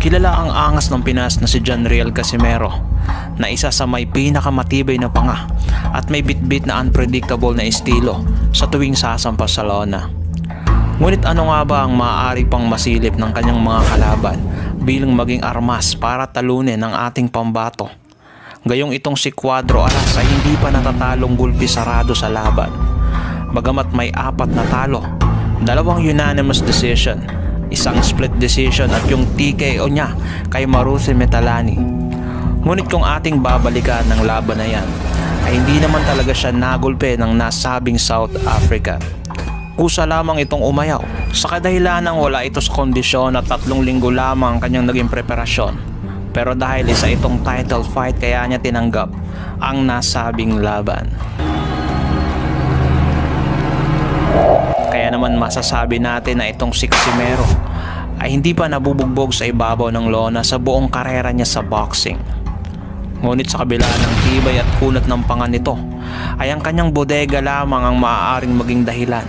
Kilala ang angas ng Pinas na si Janriel Casimero, na isa sa may pinakamatibay na panga at may bitbit na unpredictable na estilo sa tuwing sasampas sa lona. Ngunit ano nga ba ang maaari pang masilip ng kanyang mga kalaban bilang maging armas para talunin ang ating pambato? Gayong itong si Cuadro Alas ay hindi pa natatalong gulpi sarado sa laban. Bagamat may 4 na talo, 2 unanimous decision, 1 split decision at yung TKO niya kay Marusi Metalani. Ngunit kung ating babalikan ng laban na yan, ay hindi naman talaga siya nagulpe ng nasabing South Africa. Kusa lamang itong umayaw sa kadahilanang wala ito sa kondisyon at 3 linggo lamang ang kanyang naging preparasyon. Pero dahil isa itong title fight kaya niya tinanggap ang nasabing laban. Kaya naman masasabi natin na itong si Casimero ay hindi pa nabubugbog sa ibabaw ng lona sa buong karera niya sa boxing. Ngunit sa kabila ng tibay at kunat ng panga nito ay ang kanyang bodega lamang ang maaaring maging dahilan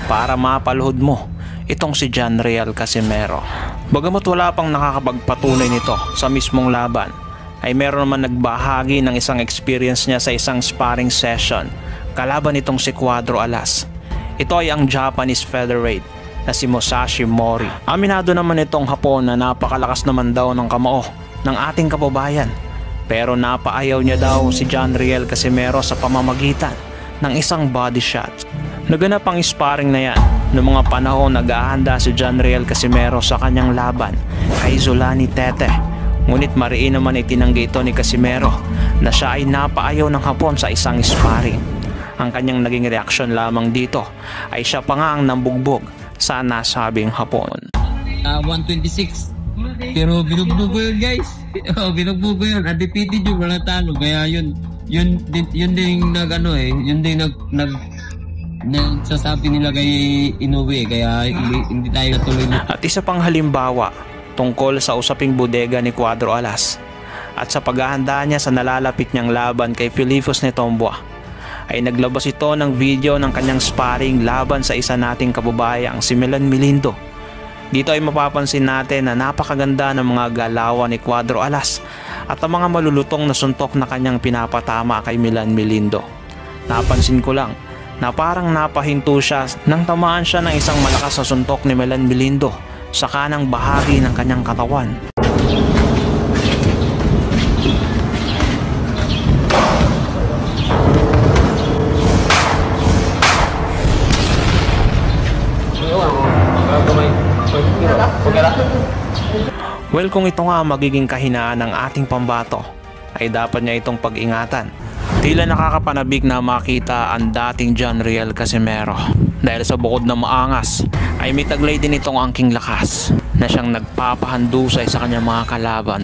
para mapaluhod mo itong si Janriel Casimero. Bagamat wala pang nakakapagpatunay nito sa mismong laban, ay meron naman nagbahagi ng isang experience niya sa isang sparring session kalaban nitong si Cuadro Alas. Ito ay ang Japanese featherweight na si Musashi Mori. Aminado naman itong Hapon na napakalakas naman daw ng kamao ng ating kababayan, pero napaayaw niya daw si Janriel Casimero sa pamamagitan ng isang body shot. Naganap ang sparring na yan noong mga panahon nag-aahanda si Janriel Casimero sa kanyang laban kay Zolani Tete. Ngunit mariin naman itinanggi ito ni Casimero na siya ay napaayaw ng Hapon sa isang sparring. Ang kanyang naging reaksyon lamang dito ay siya pa nga ang nambugbog sa nasabing Hapon. 126. Pero binugbog ko yun, guys. Binugbog ko yun. Undefeated yung walang talo. Kaya yun din nagsasabi nila kay Inoue, kaya hindi tayo natuloy. At isa pang halimbawa tungkol sa usaping bodega ni Cuadro Alas at sa paghahanda niya sa nalalapit niyang laban kay Filifos Netomboa, ay naglabas ito ng video ng kanyang sparring laban sa isa nating kababayang si Milan Milindo. Dito ay mapapansin natin na napakaganda ng mga galawan ni Cuadro Alas at ang mga malulutong na suntok na kanyang pinapatama kay Milan Milindo. Napansin ko lang na parang napahinto siya nang tamaan siya ng isang malakas na suntok ni Milan Milindo sa kanang bahagi ng kanyang katawan. Well, kung ito nga magiging kahinaan ng ating pambato, ay dapat niya itong pag-ingatan. Tila nakakapanabik na makita ang dating Janriel Casimero dahil sa bukod na maangas ay may taglay din itong angking lakas na siyang nagpapahandusay sa kanyang mga kalaban.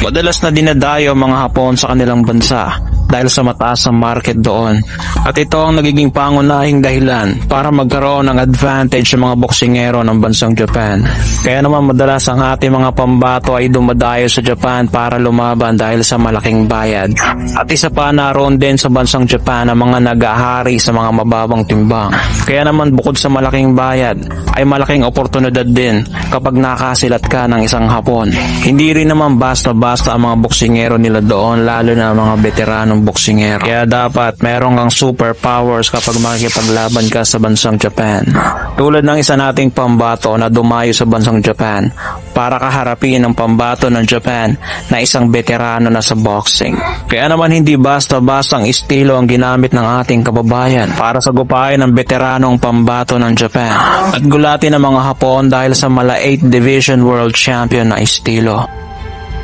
Madalas na dinadayo ang mga Hapon sa kanilang bansa dahil sa mataas na market doon, at ito ang nagiging pangunahing dahilan para magkaroon ng advantage sa mga boksingero ng bansang Japan. Kaya naman madalas ang ating mga pambato ay dumadayo sa Japan para lumaban dahil sa malaking bayad. At isa pa, naroon din sa bansang Japan ang mga nag-ahari sa mga mababang timbang. Kaya naman bukod sa malaking bayad ay malaking oportunidad din kapag nakasilat ka ng isang Hapon. Hindi rin naman basta-basta ang mga boksingero nila doon, lalo na mga veteranong boksingero. Kaya dapat meron kang superpowers kapag makikipaglaban ka sa bansang Japan. Tulad ng isa nating pambato na dumayo sa bansang Japan para kaharapin ang pambato ng Japan na isang veterano na sa boxing. Kaya naman hindi basta-basta ang estilo ang ginamit ng ating kababayan para sagupain ang veteranong pambato ng Japan at gulatin ang mga Hapon dahil sa mala 8 Division World Champion na estilo.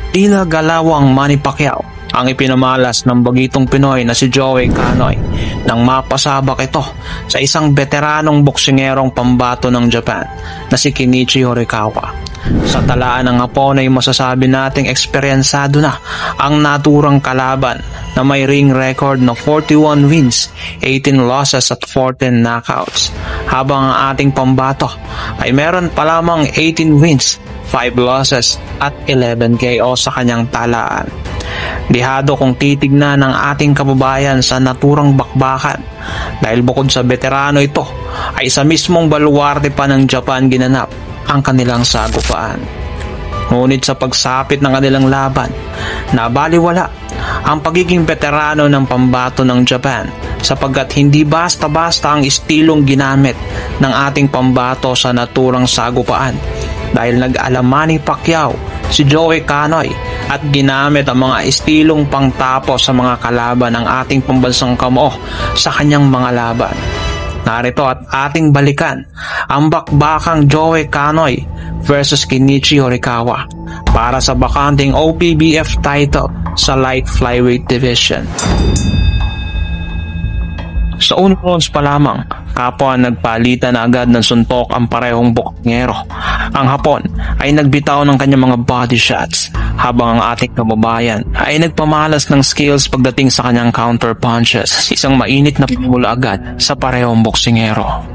Tila galawang Manny Pacquiao ang ipinamalas ng bagitong Pinoy na si Joey Canoy nang mapasabak ito sa isang veteranong boksingerong pambato ng Japan na si Kenichi Horikawa. Sa talaan ng Hapon ay masasabi nating eksperyensado na ang naturang kalaban na may ring record na 41 wins, 18 losses at 14 knockouts, habang ang ating pambato ay meron pa lamang 18 wins, 5 losses at 11 KO sa kanyang talaan. Dihado kung titignan ng ating kababayan sa naturang bakbakan dahil bukod sa veterano ito ay sa mismong baluarte pa ng Japan ginanap ang kanilang sagupaan. Ngunit sa pagsapit ng kanilang laban, nabaliwala ang pagiging veterano ng pambato ng Japan sapagkat hindi basta-basta ang estilong ginamit ng ating pambato sa naturang sagupaan dahil nag-alaman ni Pacquiao si Joey Canoy at ginamit ang mga estilong pangtapos sa mga kalaban ng ating pambansang kamo sa kanyang mga laban. Narito at ating balikan ang bakbakang Joey Canoy versus Kenichi Horikawa para sa bakanting OPBF title sa light flyweight division. Sa unang rounds pa lamang, kapwa nagpalitan na agad ng suntok ang parehong boksingero. Ang Hapon ay nagbitaw ng kanyang mga body shots habang ang ating kababayan ay nagpamalas ng skills pagdating sa kanyang counter punches. Isang mainit na pinula agad sa parehong boksingero.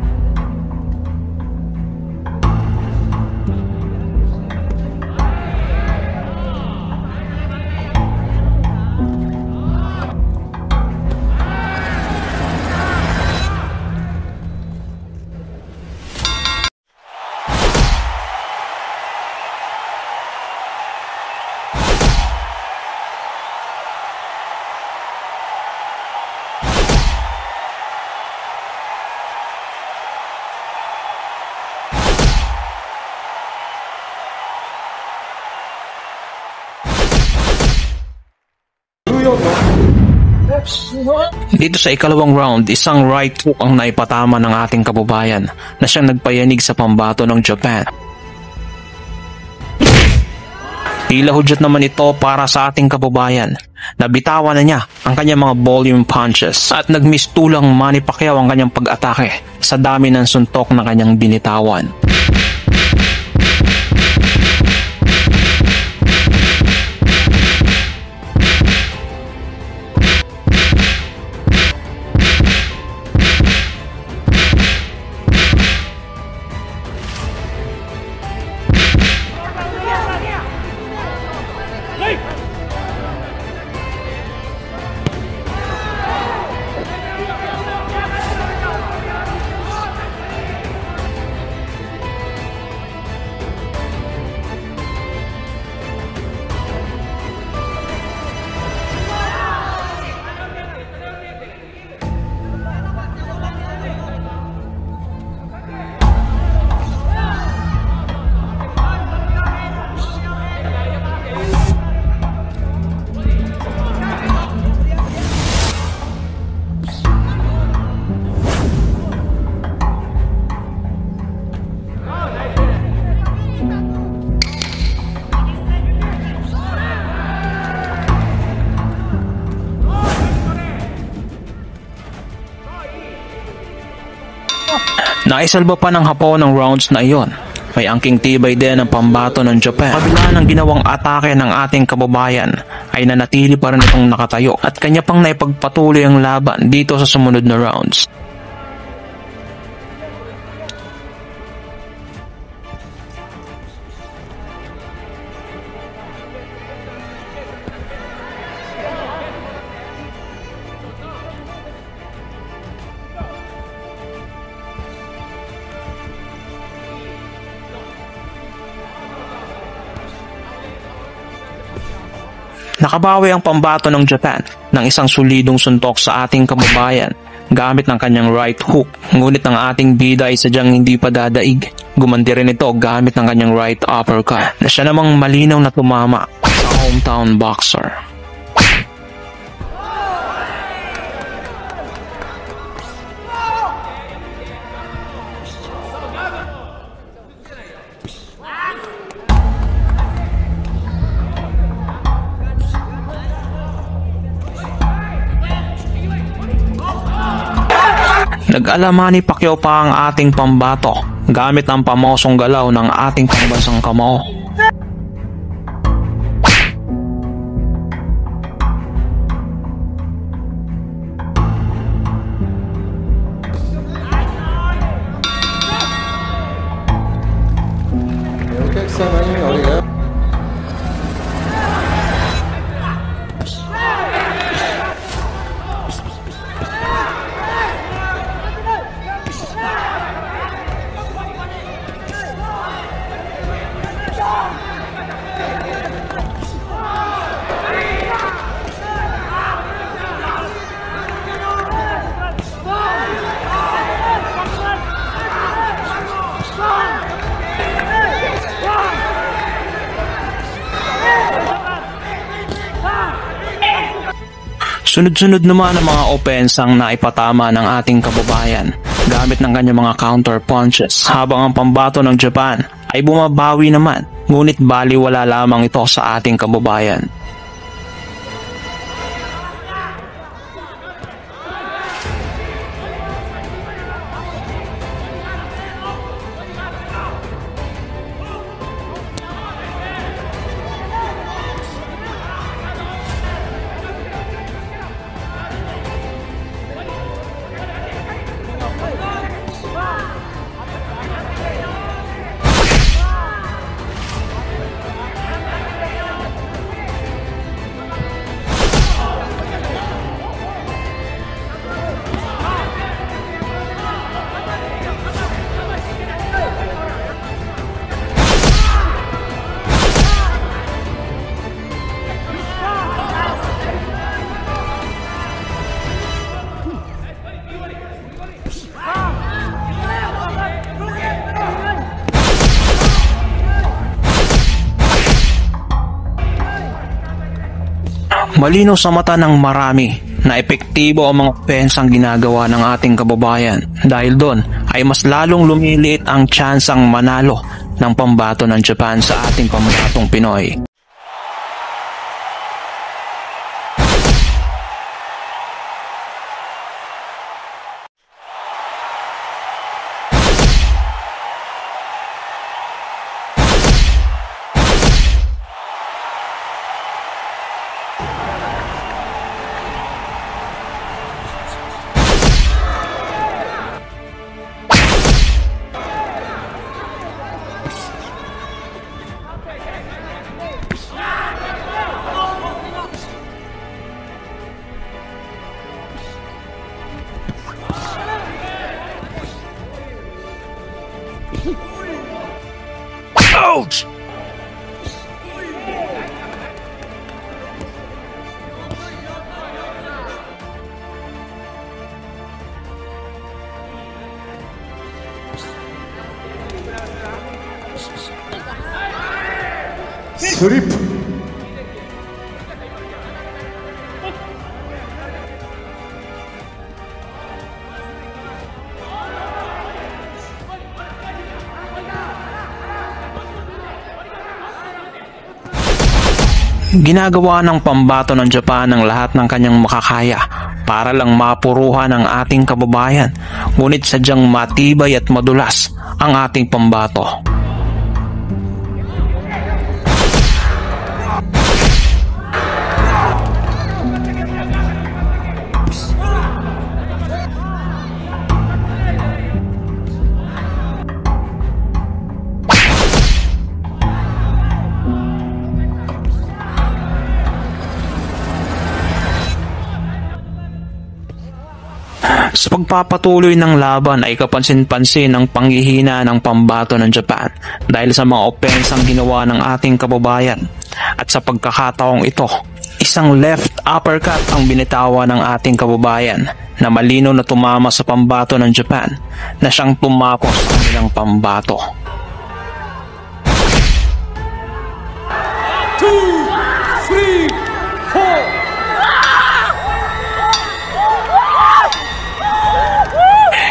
Dito sa ikalawang round, isang right hook ang naipatama ng ating kababayan na siyang nagpayanig sa pambato ng Japan. Tila hudyat naman ito para sa ating kababayan. Nabitawan na niya ang kanyang mga volume punches at nagmistulang Manny Pacquiao ang kanyang pag-atake sa dami ng suntok na kanyang binitawan. Naisalba pa ng Hapon ng rounds na iyon. May angking tibay din ang pambato ng Japan. Kabila ng ginawang atake ng ating kababayan ay nanatili pa rin itong nakatayo at kanya pang naipagpatuloy ang laban dito sa sumunod na rounds. Nakabawi ang pambato ng Japan ng isang solidong suntok sa ating kababayan gamit ng kanyang right hook. Ngunit ang ating bida ay sadyang hindi pa dadaig. Gumandi rin ito gamit ng kanyang right uppercut na siya namang malinaw na tumama sa hometown boxer. Nag-alaman ni Pacquiao pa ang ating pambato gamit ang pamosong galaw ng ating pambansang kamao. Sunod-sunod naman ang mga opensang naipatama ng ating kababayan gamit ng kanyang mga counter punches, habang ang pambato ng Japan ay bumabawi naman, ngunit baliwala lamang ito sa ating kababayan. Malinaw sa mata ng marami na epektibo ang mga pensang ginagawa ng ating kababayan, dahil doon ay mas lalong lumiliit ang tsansang manalo ng pambato ng Japan sa ating pambatong Pinoy. Ouch! Slip. Ginagawa ng pambato ng Japan ang lahat ng kanyang makakaya para lang mapuruhan ang ating kababayan, ngunit sadyang matibay at madulas ang ating pambato. Sa pagpapatuloy ng laban ay kapansin-pansin ang panghihina ng pambato ng Japan dahil sa mga opensang ginawa ng ating kababayan. At sa pagkakataong ito, isang left uppercut ang binitawan ng ating kababayan na malinaw na tumama sa pambato ng Japan na siyang tumapos sa kanilang pambato. 2, 3, 4.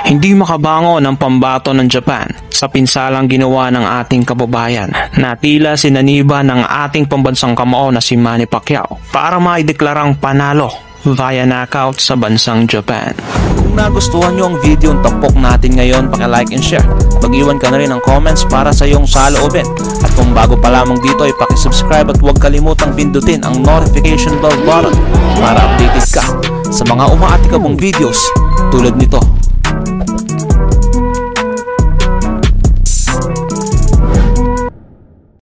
Hindi makabangon ang pambato ng Japan sa pinsalang ginawa ng ating kababayan na tila sinaniba ng ating pambansang kamao na si Manny Pacquiao para maideklarang panalo via knockout sa bansang Japan. Kung nagustuhan nyo ang video ng tampok natin ngayon, paki-like and share. Mag-iwan ka na rin ng comments para sa iyong saloobin. At kung bago pa lamang dito ay paki-subscribe at huwag kalimutang pindutin ang notification bell button para updated ka sa mga umaatikabong videos tulad nito.